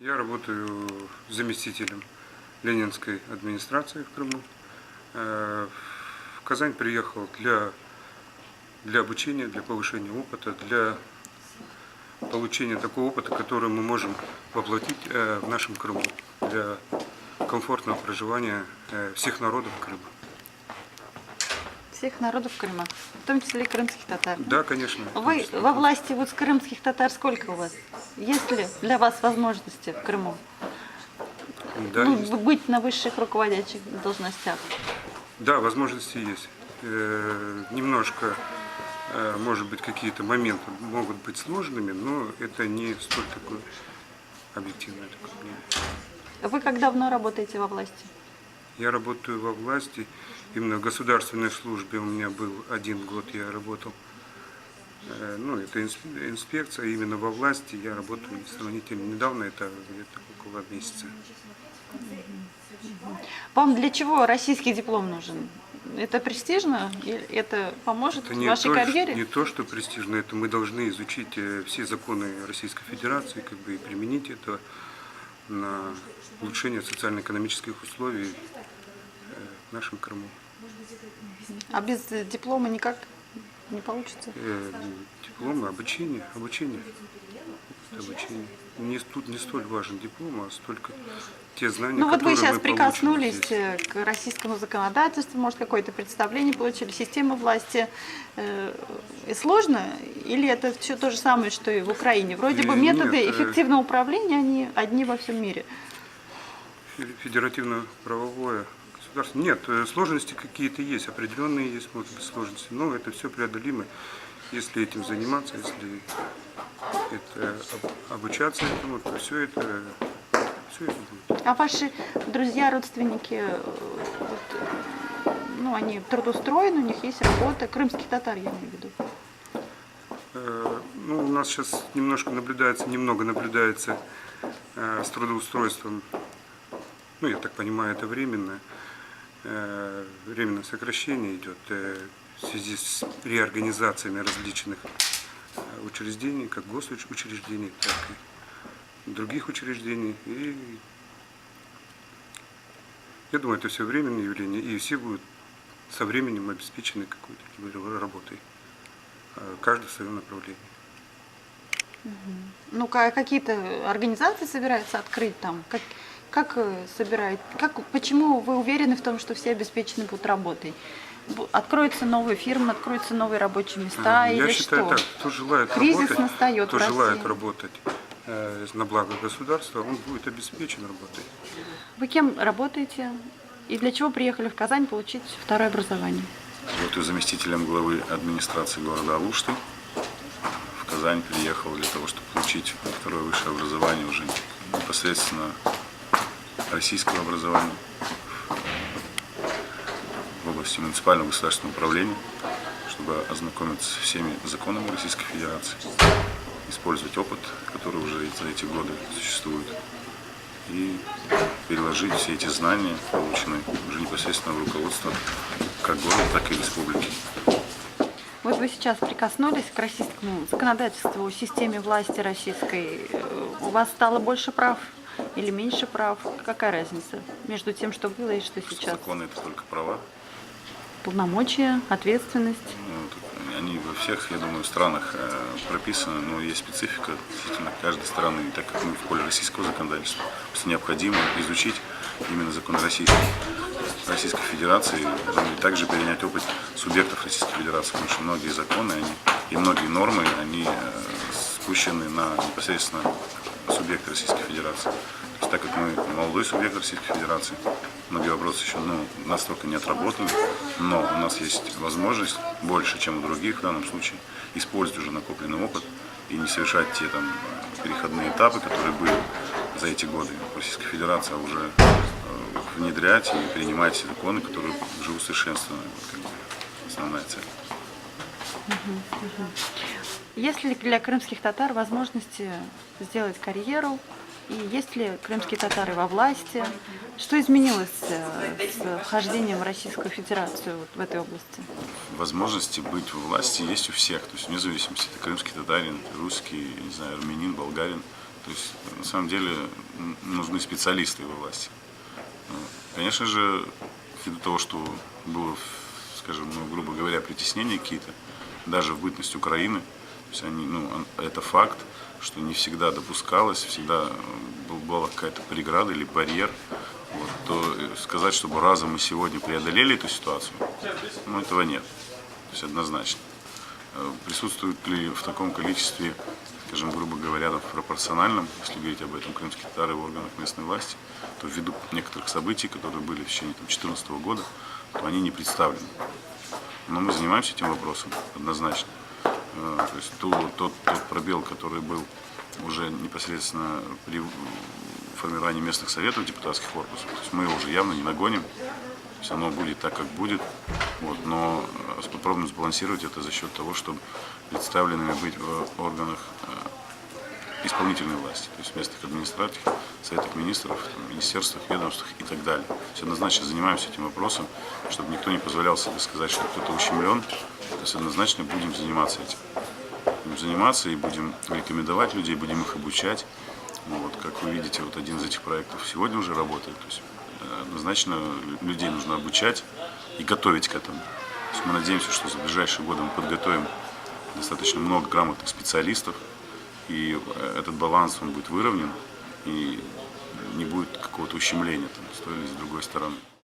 Я работаю заместителем Ленинской администрации в Крыму. В Казань приехал для обучения, для повышения опыта, для получения такого опыта, который мы можем воплотить в нашем Крыму, для комфортного проживания всех народов Крыма. Всех народов Крыма, в том числе и крымских татар. Да, конечно. Вы во власти вот с крымских татар сколько у вас? Есть ли для вас возможности в Крыму Да, есть. быть на высших руководящих должностях? Да, возможности есть. Немножко, может быть, какие-то моменты могут быть сложными, но это не столь такое объективное такое мнение. Вы как давно работаете во власти? Я работаю во власти, именно в государственной службе у меня был 1 год, я работал. Ну, это инспекция, именно во власти я работаю сравнительно недавно, это где-то около месяца. Вам для чего российский диплом нужен? Это престижно? Это поможет Это в вашей карьере? не то, что престижно, это мы должны изучить все законы Российской Федерации, как бы и применить это на улучшение социально-экономических условий в нашем Крыму. А без диплома никак не получится? Диплом, обучение. Тут не столь важен диплом, а столько те знания, Ну вот вы которые сейчас мы получим прикоснулись здесь. к российскому законодательству, может, какое-то представление получили, система власти. И сложно? Или это все то же самое, что и в Украине? Вроде бы методы Нет, эффективного управления, они одни во всем мире. Федеративно-правовое государство. Нет, сложности какие-то есть, определенные есть, может быть, сложности, но это все преодолимо, если этим заниматься, если это обучаться этому, то все это будет. А ваши друзья, родственники, ну, они трудоустроены, у них есть работа, крымских татар, я имею в виду. Ну, у нас сейчас немного наблюдается с трудоустройством. Ну, я так понимаю, это временное сокращение идет в связи с реорганизациями различных учреждений, как госучреждений, так и других учреждений. И я думаю, это все временное явление, и все будут со временем обеспечены какой-то работой, каждый в своем направлении. Ну, какие-то организации собираются открыть там? Почему вы уверены в том, что все обеспечены будут работой? Откроются новые фирмы, откроются новые рабочие места или Я считаю что? так, кто желает Кризис работать, настает кто в России. желает работать на благо государства, он будет обеспечен работой. Вы кем работаете и для чего приехали в Казань получить второе образование? Работаю заместителем главы администрации города Алушты. В Казань приехал для того, чтобы получить второе высшее образование уже непосредственно российского образования в области муниципального государственного управления, чтобы ознакомиться со всеми законами Российской Федерации, использовать опыт, который уже за эти годы существует, и переложить все эти знания, полученные уже непосредственно в руководство как города, так и республики. Вот вы сейчас прикоснулись к российскому законодательству, системе власти российской. У вас стало больше прав или меньше прав? Какая разница между тем, что было и что сейчас? Законы – это только права. Полномочия, ответственность? Ну, они во всех, я думаю, странах прописаны, но есть специфика действительно каждой страны, так как мы в поле российского законодательства. Просто необходимо изучить именно законы Российской Федерации и также перенять опыт субъектов Российской Федерации, потому что многие законы и многие нормы, они спущены на непосредственно субъекты Российской Федерации. То есть, так как мы молодой субъект Российской Федерации, многие вопросы еще настолько не отработаны, но у нас есть возможность больше, чем у других в данном случае, использовать уже накопленный опыт и не совершать те там переходные этапы, которые были за эти годы в Российской Федерации, а уже внедрять и принимать законы, которые уже усовершенствованы. Как бы основная цель. Есть ли для крымских татар возможности сделать карьеру? И есть ли крымские татары во власти? Что изменилось с вхождением в Российскую Федерацию в этой области? Возможности быть во власти есть у всех, то есть вне зависимости, это крымский татарин, русский, не знаю, армянин, болгарин, То есть, на самом деле, нужны специалисты во власти. Конечно же, ввиду того, что было, скажем, ну, грубо говоря, притеснения какие-то, даже в бытность Украины, то есть они, ну, это факт, что не всегда допускалось, всегда была какая-то преграда или барьер, вот, то сказать, чтобы разом мы сегодня преодолели эту ситуацию, ну, этого нет, то есть однозначно. Присутствуют ли в таком количестве, скажем, грубо говоря, в пропорциональном, если говорить об этом, крымские татары в органах местной власти, то ввиду некоторых событий, которые были в течение 2014 года, то они не представлены. Но мы занимаемся этим вопросом однозначно. То есть тот пробел, который был уже непосредственно при формировании местных советов депутатских корпусов, то есть мы его уже явно не нагоним. То есть оно будет так, как будет, вот, но попробуем сбалансировать это за счет того, чтобы представленными быть в органах исполнительной власти, то есть местных администраций, советах министров, министерствах, ведомствах и так далее. То есть однозначно занимаемся этим вопросом, чтобы никто не позволял себе сказать, что кто-то ущемлен. То есть однозначно будем заниматься этим. Будем заниматься и будем рекомендовать людей, будем их обучать. Ну, вот, как вы видите, вот один из этих проектов сегодня уже работает. То есть однозначно людей нужно обучать и готовить к этому. То есть мы надеемся, что за ближайшие годы мы подготовим достаточно много грамотных специалистов, и этот баланс он будет выровнен, и не будет какого-то ущемления там, с той или с другой стороны.